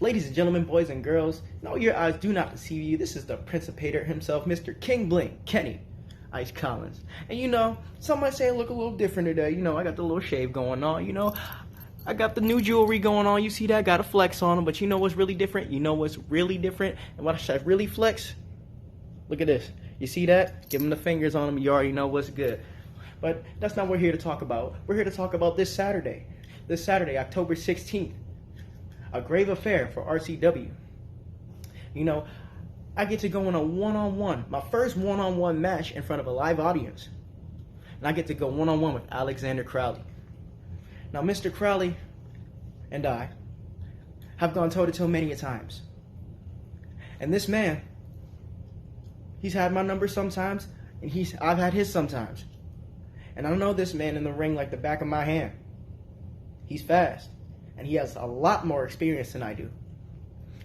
Ladies and gentlemen, boys and girls, no, your eyes do not deceive you. This is the Principator himself, Mr. King Bling, Kenny Ice Collins. And you know, some might say I look a little different today. You know, I got the little shave going on. You know, I got the new jewelry going on. You see that? Got a flex on them. But you know what's really different? You know what's really different? And what I really flex? Look at this. You see that? Give them the fingers on them. You already know what's good. But that's not what we're here to talk about. We're here to talk about this Saturday. This Saturday, October 16th. A grave affair for RCW. You know, I get to go in a one-on-one, my first one-on-one match in front of a live audience. And I get to go one-on-one with Alexander Crowley. Now, Mr. Crowley and I have gone toe-to-toe many a times. And this man, he's had my number sometimes, and I've had his sometimes. And I know this man in the ring like the back of my hand. He's fast. And he has a lot more experience than I do.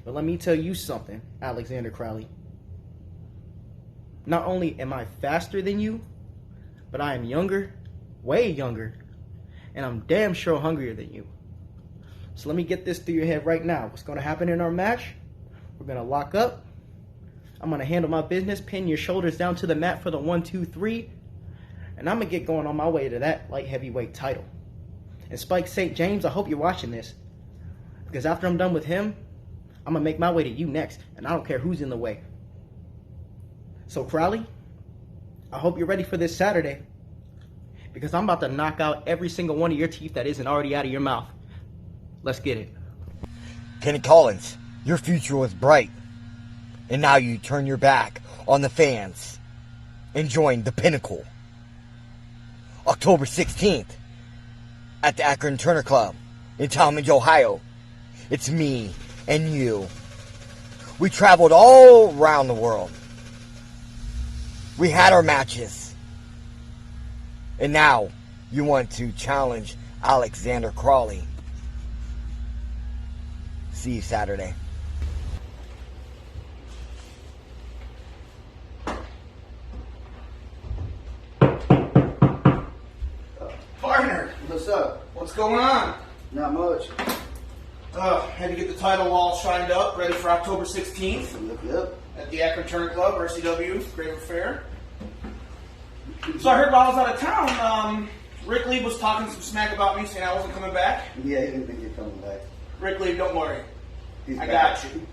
But let me tell you something, Alexander Crowley. Not only am I faster than you, but I am younger, way younger, and I'm damn sure hungrier than you. So let me get this through your head right now. What's going to happen in our match? We're going to lock up. I'm going to handle my business, pin your shoulders down to the mat for the 1, 2, 3, and I'm going to get going on my way to that light heavyweight title. And Spike St. James, I hope you're watching this. Because after I'm done with him, I'm going to make my way to you next. And I don't care who's in the way. So Crowley, I hope you're ready for this Saturday. Because I'm about to knock out every single one of your teeth that isn't already out of your mouth. Let's get it. Kenny Collins, your future was bright. And now you turn your back on the fans and join the Pinnacle. October 16th. At the Akron Turner Club in Talmadge, Ohio. It's me and you. We traveled all around the world. We had our matches. And now you want to challenge Alexander Crowley. See you Saturday. Partner, What's up? what's going on? Not much. Had to get the title all shined up, ready for October 16th Yep. at the Akron Turner Club, RCW Grave Affair. So I heard while I was out of town, Rick Lee was talking some smack about me, saying I wasn't coming back. Yeah, he didn't think you're coming back. Rick Lee, don't worry. He's I back. got you.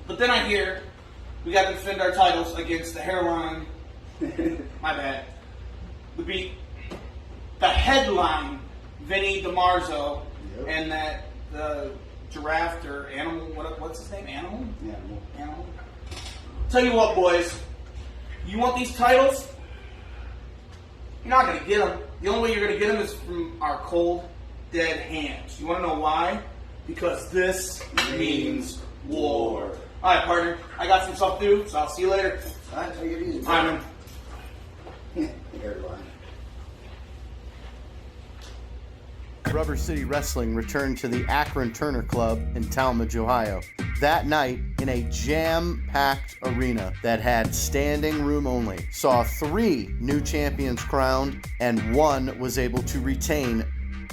But then I hear we got to defend our titles against the hairline. My bad. The headline, Vinny DiMarzo, Yep. and that the giraffe or animal. What's his name? Animal. Animal. Tell you what, boys. You want these titles? You're not gonna get them. The only way you're gonna get them is from our cold, dead hands. You want to know why? Because this means war. All right, partner. I got some stuff to do, so I'll see you later. All right, take it easy. I'm Airline. Rubber City Wrestling returned to the Akron Turner Club in Talmadge, Ohio. That night, in a jam-packed arena that had standing room only, saw 3 new champions crowned and 1 was able to retain.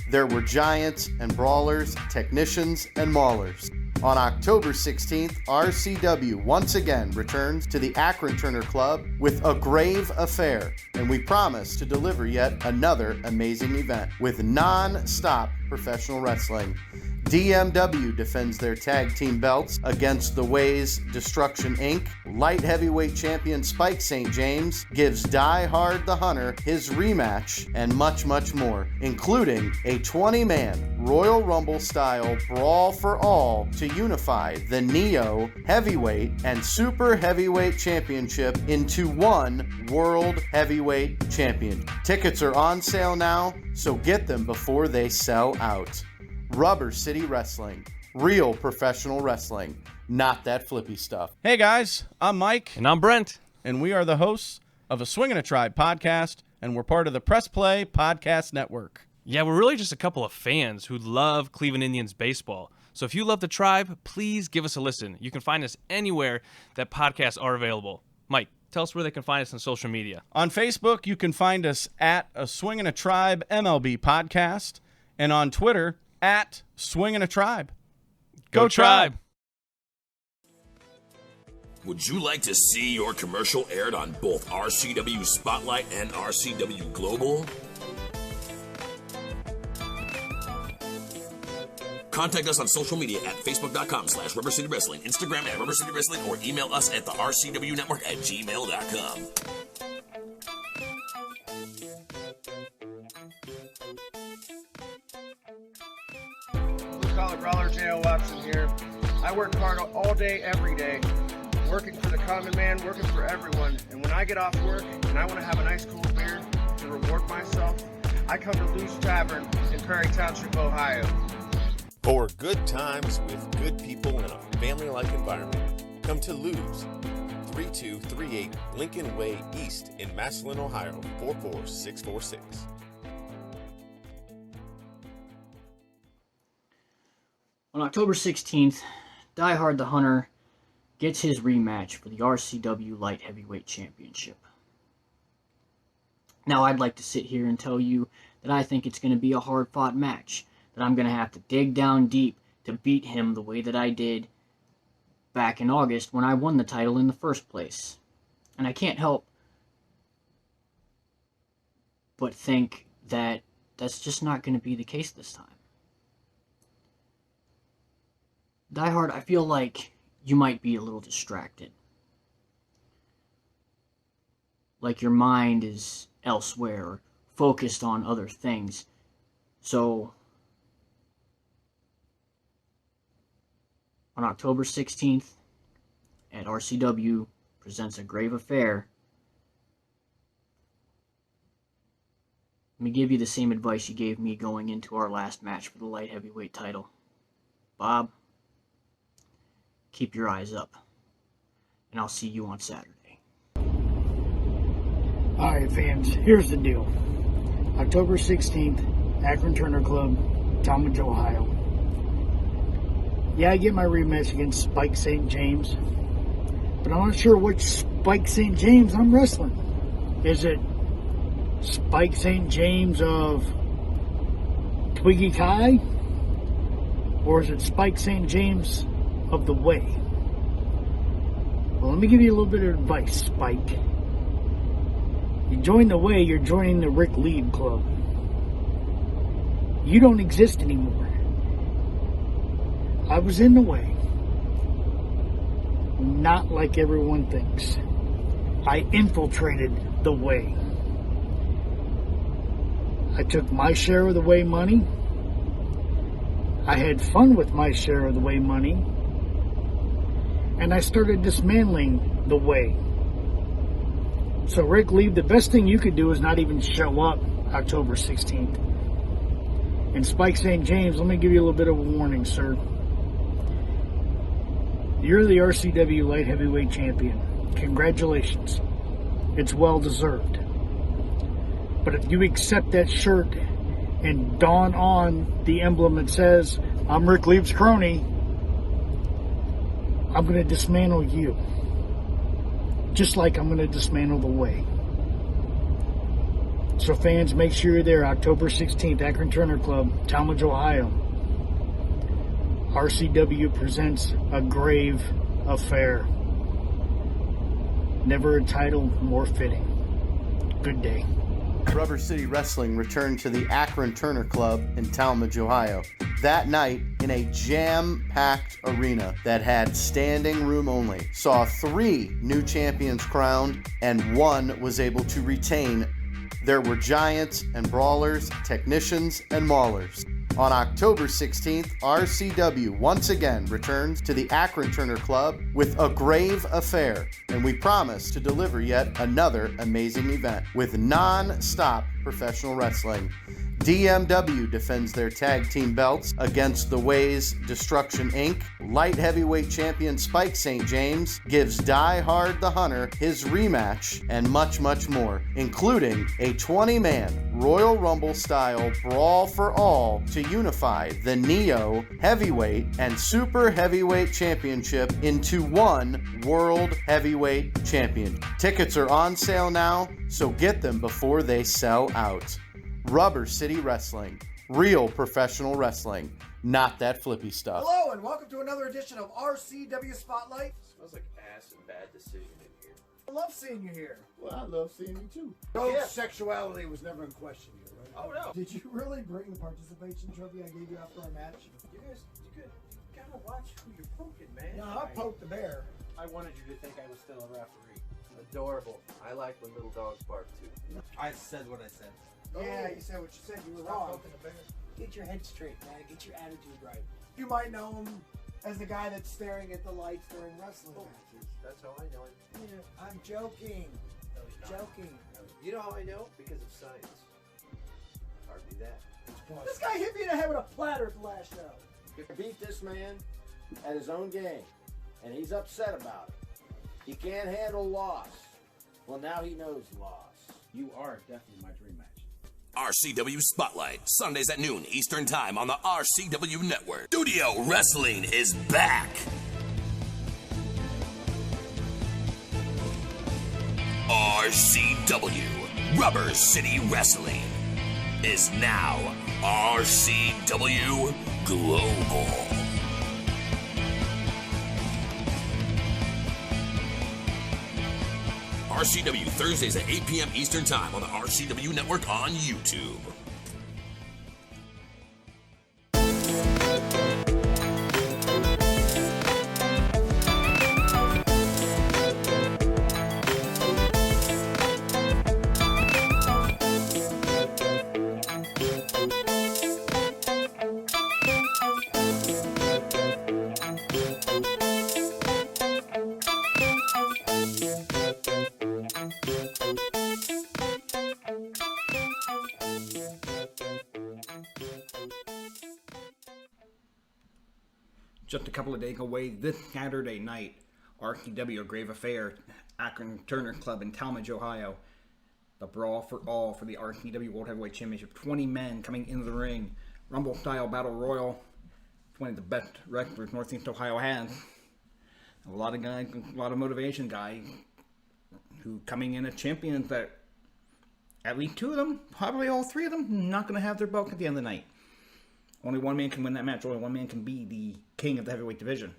There were giants and brawlers, technicians and maulers. On October 16th, RCW once again returns to the Akron Turner Club with A Grave Affair, and we promise to deliver yet another amazing event with non-stop professional wrestling. DMW defends their tag team belts against the Ways Destruction Inc. Light heavyweight champion Spike St. James gives Die Hard the Hunter his rematch, and much, much more, including a 20-man Royal Rumble style brawl for all to unify the Neo Heavyweight and Super Heavyweight Championship into one World Heavyweight Champion. Tickets are on sale now, so get them before they sell out. Rubber City Wrestling. Real professional wrestling. Not that flippy stuff. Hey guys, I'm Mike. And I'm Brent. And we are the hosts of a Swingin' a Tribe podcast, and we're part of the Press Play Podcast Network. Yeah, we're really just a couple of fans who love Cleveland Indians baseball. So if you love the Tribe, please give us a listen. You can find us anywhere that podcasts are available. Mike, tell us where they can find us on social media. On Facebook, you can find us at a Swingin' a Tribe MLB podcast, and on Twitter, at Swingin' a Tribe. Go Tribe! Would you like to see your commercial aired on both RCW Spotlight and RCW Global? Contact us on social media at facebook.com/Rubber City Wrestling, Instagram at Rubber City Wrestling, or email us at the RCW Network at gmail.com. Blue Collar Brawler J.O. Watson here. I work hard all day, every day, working for the common man, working for everyone. And when I get off work and I want to have a nice cool beer to reward myself, I come to Lou's Tavern in Prairie Township, Ohio. For good times with good people in a family-like environment, come to Lou's, 3238 Lincoln Way East in Massillon, Ohio, 44646. On October 16th, Die Hard the Hunter gets his rematch for the RCW Light Heavyweight Championship. Now, I'd like to sit here and tell you that I think it's going to be a hard-fought match, that I'm going to have to dig down deep to beat him the way that I did back in August when I won the title in the first place. And I can't help but think that that's just not going to be the case this time. Die Hard, I feel like you might be a little distracted. Like your mind is elsewhere, or focused on other things. So, on October 16th, at RCW Presents A Grave Affair, let me give you the same advice you gave me going into our last match for the light heavyweight title. Bob, keep your eyes up, and I'll see you on Saturday. Alright fans, here's the deal. October 16th, Akron Turner Club, Talmadge, Ohio. Yeah, I get my rematch against Spike St. James, but I'm not sure which Spike St. James I'm wrestling. Is it Spike St. James of Twiggy Kai? Or is it Spike St. James of The Way? Well, let me give you a little bit of advice, Spike. You join The Way, you're joining the Rick Lead Club. You don't exist anymore. I was in The Way. Not like everyone thinks. I infiltrated The Way. I took my share of The Way money. I had fun with my share of The Way money. And I started dismantling The Way. So Rick Lee, the best thing you could do is not even show up October 16th. And Spike St. James, let me give you a little bit of a warning, sir. You're the RCW Light Heavyweight Champion. Congratulations. It's well deserved. But if you accept that shirt and don on the emblem that says, I'm Rick Lee's crony, I'm going to dismantle you. Just like I'm going to dismantle The Way. So fans, make sure you're there October 16th, Akron Turner Club, Talmadge, Ohio. RCW presents A Grave Affair. Never a title more fitting. Good day. Rubber City Wrestling returned to the Akron Turner Club in Talmadge, Ohio. That night, in a jam-packed arena that had standing room only, saw 3 new champions crowned and 1 was able to retain. There were giants and brawlers, technicians and maulers. On October 16th, RCW once again returns to the Akron Turner Club with A Grave Affair, and we promise to deliver yet another amazing event with non-stop professional wrestling. DMW defends their tag team belts against The Way's Destruction Inc. Light heavyweight champion Spike St. James gives Die Hard the Hunter his rematch, and much, much more, including a 20-man Royal Rumble-style brawl for all to unify the Neo Heavyweight and Super Heavyweight Championship into one World Heavyweight Champion. Tickets are on sale now, so get them before they sell out. Rubber City Wrestling, Real professional wrestling, not that flippy stuff. Hello, and welcome to another edition of RCW Spotlight. Smells like ass and bad decision in here. I love seeing you here. Well, I love seeing you too. No, sexuality was never in question here, right? Oh, no. Did you really bring the participation trophy I gave you after our match? You gotta watch who you're poking, man. No, I poked the bear. I wanted you to think I was still a referee. Adorable. I like when little dogs bark too. I said what I said. Yeah, you said what you said. You were wrong. Poking the bear. Get your head straight, man. Get your attitude right. You might know him as the guy that's staring at the lights during wrestling matches. That's how I know him. Yeah, I'm joking. No, he's not. Joking. No. You know how I know? Because of science. Hardly that. This guy hit me in the head with a platter at the last show. You beat this man at his own game, and he's upset about it. He can't handle loss. Well, now he knows loss. You are definitely my dream match. RCW Spotlight, Sundays at noon Eastern Time on the RCW Network. Studio Wrestling is back. RCW, Rubber City Wrestling, is now RCW Global. RCW Thursdays at 8 p.m. Eastern Time on the RCW Network on YouTube. Just a couple of days away this Saturday night, RCW A Grave Affair, Akron Turner Club in Talmadge, Ohio. The Brawl for All for the RCW World Heavyweight Championship. 20 men coming into the ring. Rumble-style Battle Royal. 20 of the best wrestlers Northeast Ohio has. A lot of guys, a lot of motivation guys who coming in as champions that at least two of them, probably all three of them, not going to have their belt at the end of the night. Only one man can win that match. Only one man can be the king of the heavyweight division.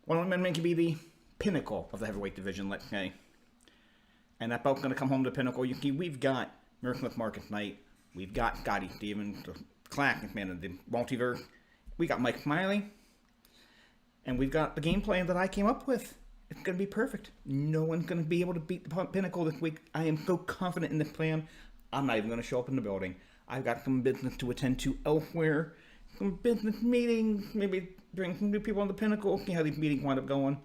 One man can be the pinnacle of the heavyweight division, let's say. And that belt's going to come home to Pinnacle. You see, we've got Merciless Marcus Knight. We've got Scotty Stevens, the classic man of the multiverse. We got Mike Smiley. And we've got the game plan that I came up with. It's going to be perfect. No one's going to be able to beat the Pinnacle this week. I am so confident in this plan, I'm not even going to show up in the building. I've got some business to attend to elsewhere. Some business meetings. Maybe bring some new people on the Pinnacle. See how these meetings wind up going.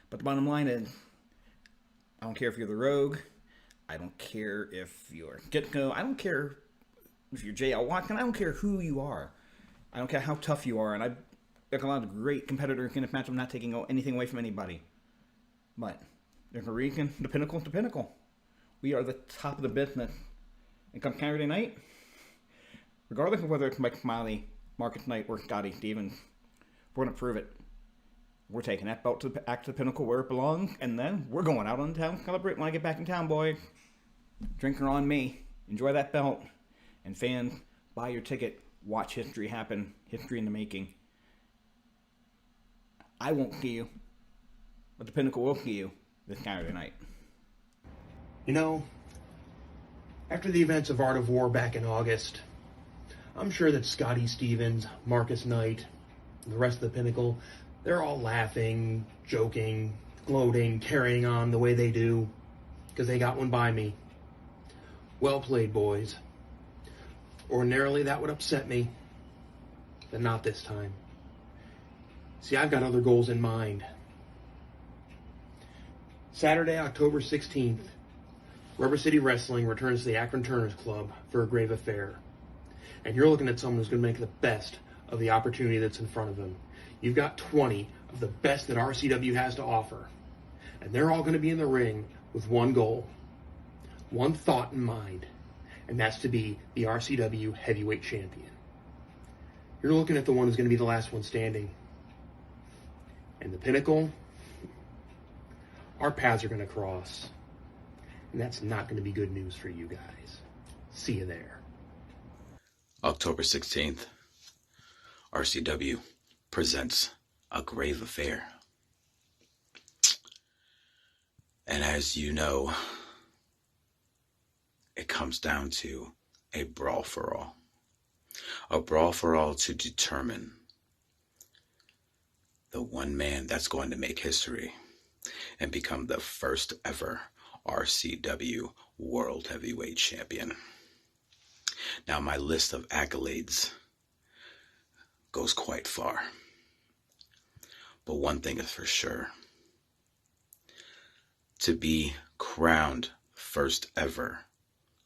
But the bottom line is, I don't care if you're the Rogue. I don't care if you're Gitko. I don't care if you're JL Watson. I don't care who you are. I don't care how tough you are. And there's a lot of great competitors in this match. I'm not taking anything away from anybody. But there's a reason the Pinnacle is the Pinnacle. We are the top of the business. And come Saturday night, regardless of whether it's Mike Smiley, Marcus Knight, or Scotty Stevens, we're going to prove it. We're taking that belt to the Pinnacle where it belongs, and then we're going out on town to celebrate when I get back in town, boys. Drinker on me. Enjoy that belt. And fans, buy your ticket. Watch history happen. History in the making. I won't see you, but the Pinnacle will see you this Saturday night. You know, after the events of Art of War back in August, I'm sure that Scotty Stevens, Marcus Knight, and the rest of the Pinnacle, they're all laughing, joking, gloating, carrying on the way they do, because they got one by me. Well played, boys. Ordinarily, that would upset me, but not this time. See, I've got other goals in mind. Saturday, October 16th, Rubber City Wrestling returns to the Akron Turners Club for A Grave Affair. And you're looking at someone who's going to make the best of the opportunity that's in front of them. You've got 20 of the best that RCW has to offer. And they're all going to be in the ring with one goal, one thought in mind, and that's to be the RCW Heavyweight Champion. You're looking at the one who's going to be the last one standing. And the Pinnacle, our paths are going to cross. And that's not going to be good news for you guys. See you there. October 16th, RCW presents A Grave Affair. And as you know, it comes down to a brawl for all. A brawl for all to determine the one man that's going to make history and become the first ever RCW World Heavyweight Champion. Now, my list of accolades goes quite far. But one thing is for sure. To be crowned first ever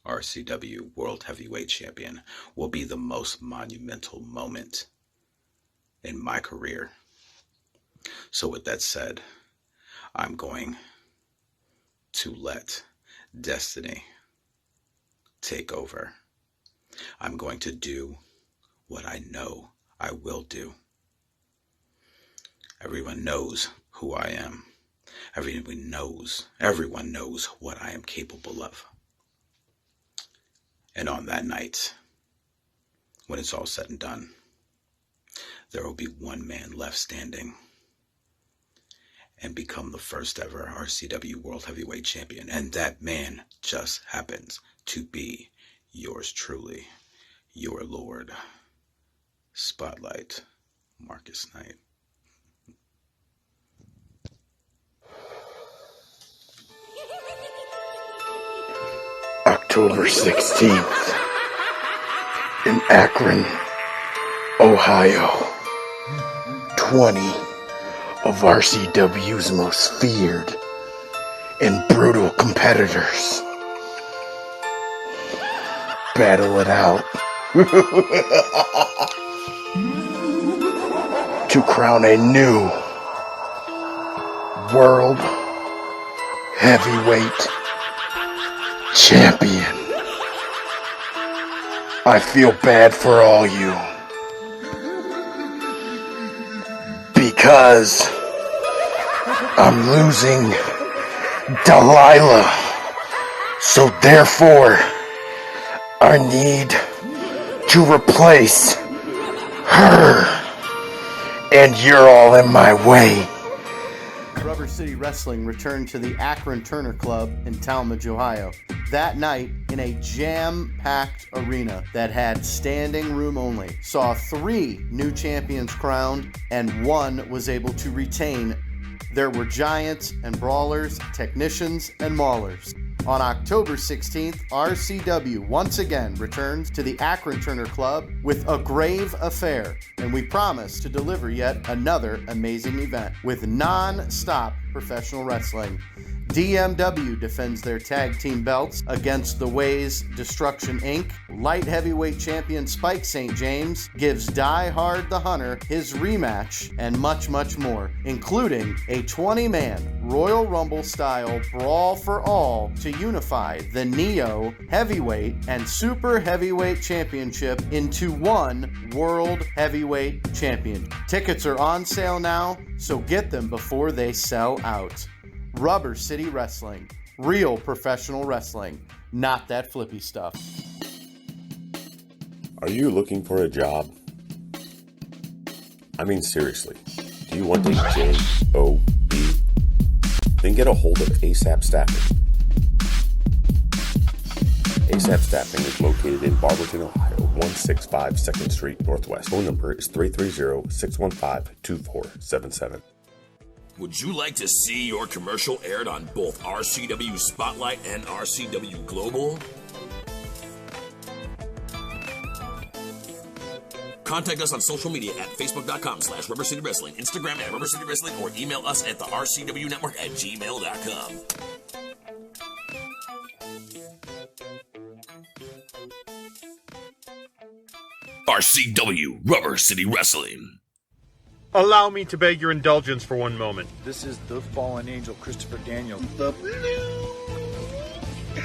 RCW World Heavyweight Champion will be the most monumental moment in my career. So with that said, I'm going to let destiny take over. I'm going to do what I know I will do. Everyone knows who I am. Everyone knows what I am capable of. And on that night, when it's all said and done, there will be one man left standing and become the first ever RCW World Heavyweight Champion. And that man just happens to be yours truly, your Lord. Spotlight, Marcus Knight. October 16th in Akron, Ohio. 20 of RCW's most feared and brutal competitors battle it out to crown a new World Heavyweight Champion. I feel bad for all you, because I'm losing Delilah, so therefore I need to replace her, and you're all in my way. Rubber City Wrestling returned to the Akron Turner Club in Talmadge, Ohio. That night, in a jam-packed arena that had standing room only, saw 3 new champions crowned and 1 was able to retain. There were giants and brawlers, technicians and maulers. On October 16th, RCW once again returns to the Akron Turner Club with A Grave Affair, and we promise to deliver yet another amazing event with non-stop professional wrestling. DMW defends their tag team belts against the Ways Destruction Inc. Light heavyweight champion Spike St. James gives Die Hard the Hunter his rematch, and much, much more, including a 20-man Royal Rumble style brawl for all to unify the Neo Heavyweight and Super Heavyweight Championship into one World Heavyweight Champion. Tickets are on sale now, so get them before they sell out. Rubber City Wrestling. Real professional wrestling. Not that flippy stuff. Are you looking for a job? I mean, seriously. Do you want a job? Then get a hold of ASAP Staffing. ASAP Staffing is located in Barberton, Ohio, 165 2nd Street Northwest. Phone number is 330-615-2477. Would you like to see your commercial aired on both RCW Spotlight and RCW Global? Contact us on social media at facebook.com/Rubber City Wrestling, Instagram at Rubber City Wrestling, or email us at the RCW Network at gmail.com. RCW Rubber City Wrestling. Allow me to beg your indulgence for one moment. This is the fallen angel, Christopher Daniels. The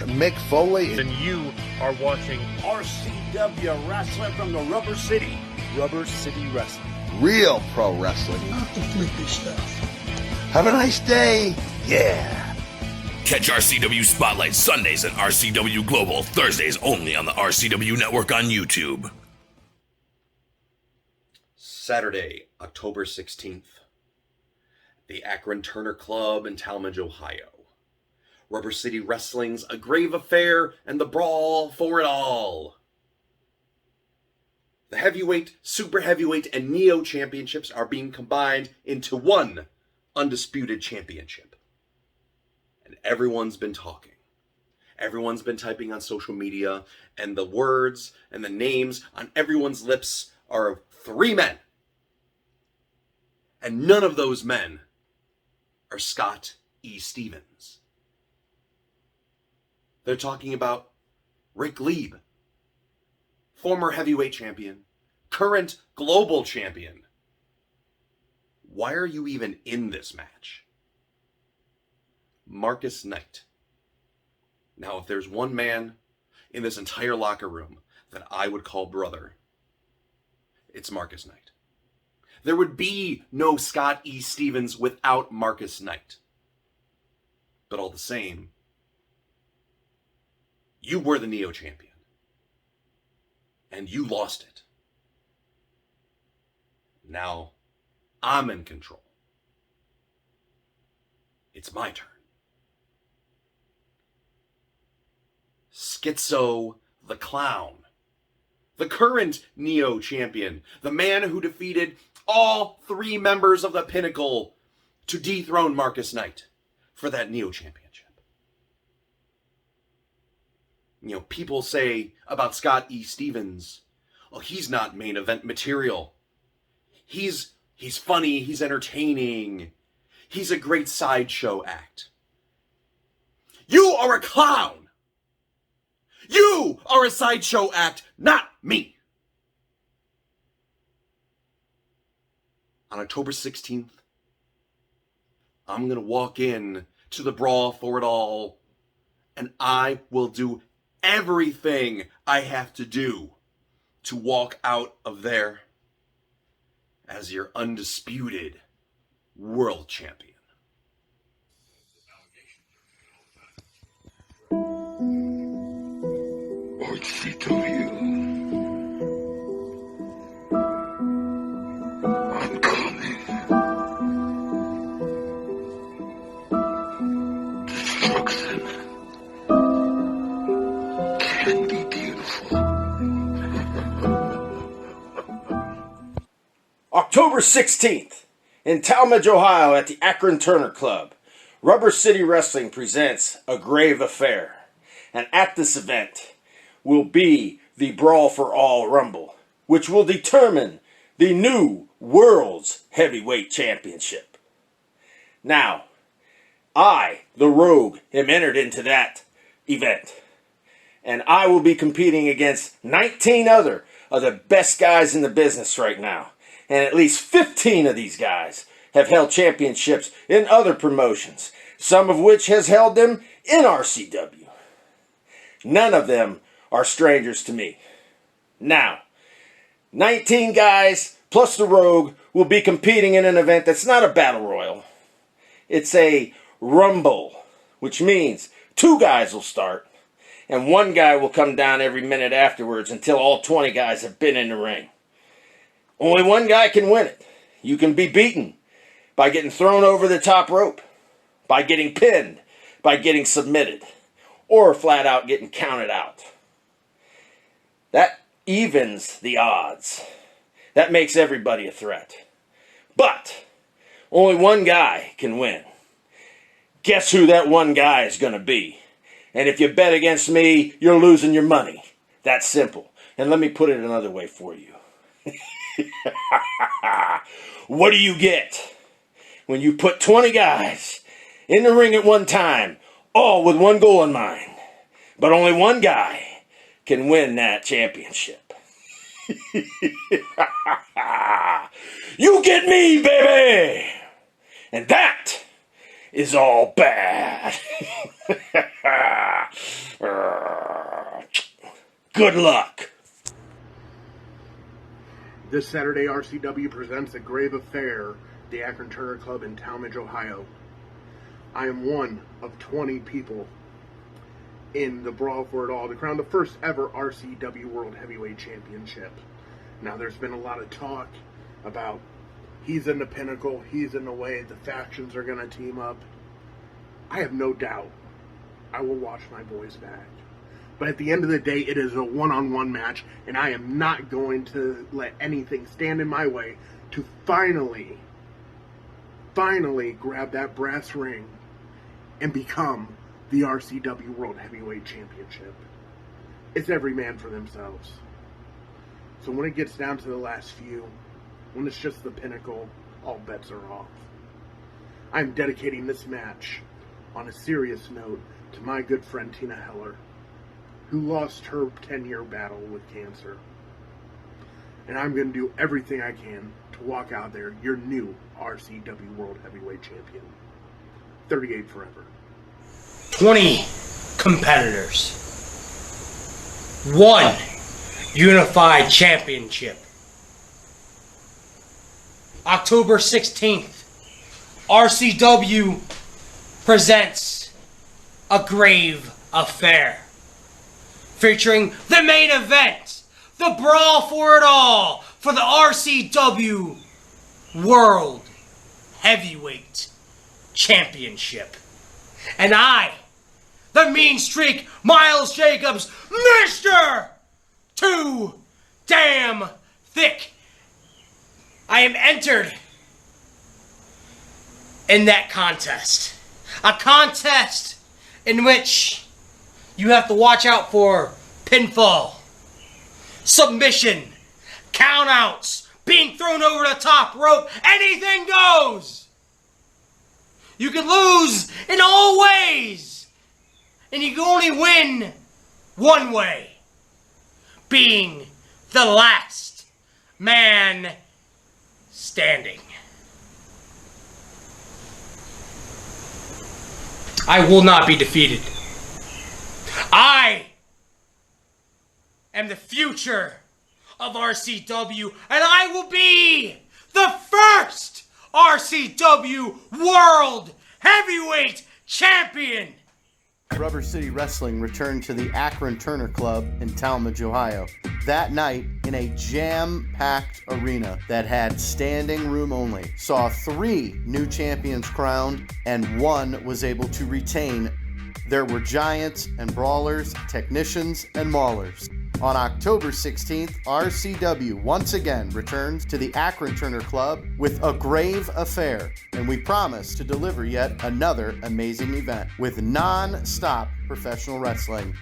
Mick Foley. And you are watching RCW Wrestling from the Rubber City. Rubber City Wrestling. Real pro wrestling. Not the flippy stuff. Have a nice day. Yeah. Catch RCW Spotlight Sundays and RCW Global Thursdays only on the RCW Network on YouTube. Saturday, October 16th, the Akron Turner Club in Talmadge, Ohio. Rubber City Wrestling's A Grave Affair and the Brawl for It All. The heavyweight, super heavyweight, and Neo championships are being combined into one undisputed championship. And everyone's been talking. Everyone's been typing on social media, and the words and the names on everyone's lips are of 3 men. And none of those men are Scott E. Stevens. They're talking about Rick Lieb, former heavyweight champion, current global champion. Why are you even in this match? Marcus Knight. Now, if there's one man in this entire locker room that I would call brother, it's Marcus Knight. There would be no Scott E. Stevens without Marcus Knight. But all the same, you were the Neo champion. And you lost it. Now, I'm in control. It's my turn. Schizo the Clown, the current Neo champion, the man who defeated all 3 members of the Pinnacle to dethrone Marcus Knight for that Neo championship. You know, people say about Scott E. Stevens, oh, he's not main event material. He's funny, he's entertaining. He's a great sideshow act. You are a clown! You are a sideshow act, not me! On October 16th, I'm going to walk in to the Brawl for It All, and I will do everything I have to do to walk out of there as your undisputed world champion. RCW. I'm coming. Destruction can be beautiful. October 16th, in Talmadge, Ohio, at the Akron Turner Club, Rubber City Wrestling presents A Grave Affair. And at this event will be the Brawl for All Rumble, which will determine the new World's Heavyweight Championship. Now, I, the Rogue, am entered into that event. And I will be competing against 19 other of the best guys in the business right now. And at least 15 of these guys have held championships in other promotions, some of which has held them in RCW. None of them are strangers to me. Now, 19 guys plus the Rogue will be competing in an event that's not a battle royal. It's a rumble, which means 2 guys will start and 1 guy will come down every minute afterwards until all 20 guys have been in the ring. Only 1 guy can win it. You can be beaten by getting thrown over the top rope, by getting pinned, by getting submitted, or flat out getting counted out. That evens the odds. That makes everybody a threat. But only 1 guy can win. Guess who that 1 guy is going to be? And if you bet against me, you're losing your money. That's simple. And let me put it another way for you. What do you get when you put 20 guys in the ring at one time, all with one goal in mind, but only 1 guy can win that championship? You get me, baby! And that is all bad. Good luck. This Saturday, RCW presents A Grave Affair, the Akron Turner Club in Talmadge, Ohio. I am one of 20 people in the Brawl for It All to crown the first ever RCW World Heavyweight Championship. Now, there's been a lot of talk about he's in the pinnacle, he's in the way, the factions are going to team up. I have no doubt I will watch my boys back. But at the end of the day, it is a one-on-one match, and I am not going to let anything stand in my way to finally grab that brass ring and become the RCW World Heavyweight Championship. It's every man for themselves. So when it gets down to the last few, when it's just the pinnacle, all bets are off. I'm dedicating this match on a serious note to my good friend Tina Heller, who lost her 10-year battle with cancer. And I'm going to do everything I can to walk out there your new RCW World Heavyweight Champion. 38 forever. 20 competitors. 1 unified championship. October 16th, RCW presents A Grave Affair, featuring the main event, the brawl for it all, for the RCW World Heavyweight Championship. And I, the Mean Streak, Miles Jacobs, Mr. Too Damn Thick, I am entered in that contest. A contest in which you have to watch out for pinfall, submission, countouts, being thrown over the top rope. Anything goes. You can lose in all ways. And you can only win one way. Being the last man standing. I will not be defeated. I am the future of RCW, and I will be the first RCW World Heavyweight Champion. Rubber City Wrestling returned to the Akron Turner Club in Talmadge, Ohio. That night, in a jam-packed arena that had standing room only, saw 3 new champions crowned and 1 was able to retain. There were giants and brawlers, technicians and maulers. On October 16th, RCW once again returns to the Akron Turner Club with A Grave Affair, and we promise to deliver yet another amazing event with non-stop professional wrestling.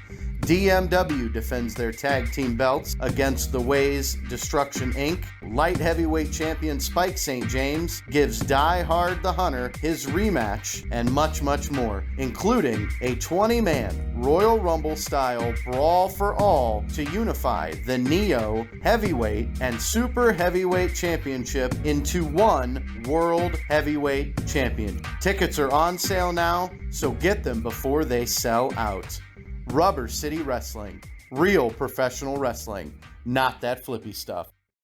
DMW defends their tag team belts against the Ways Destruction Inc. Light heavyweight champion Spike St. James gives Die Hard the Hunter his rematch, and much, much more, including a 20-man Royal Rumble style brawl for all to unify the Neo Heavyweight and Super Heavyweight Championship into one World Heavyweight Champion. Tickets are on sale now, so get them before they sell out. Rubber City Wrestling. Real professional wrestling. Not that flippy stuff.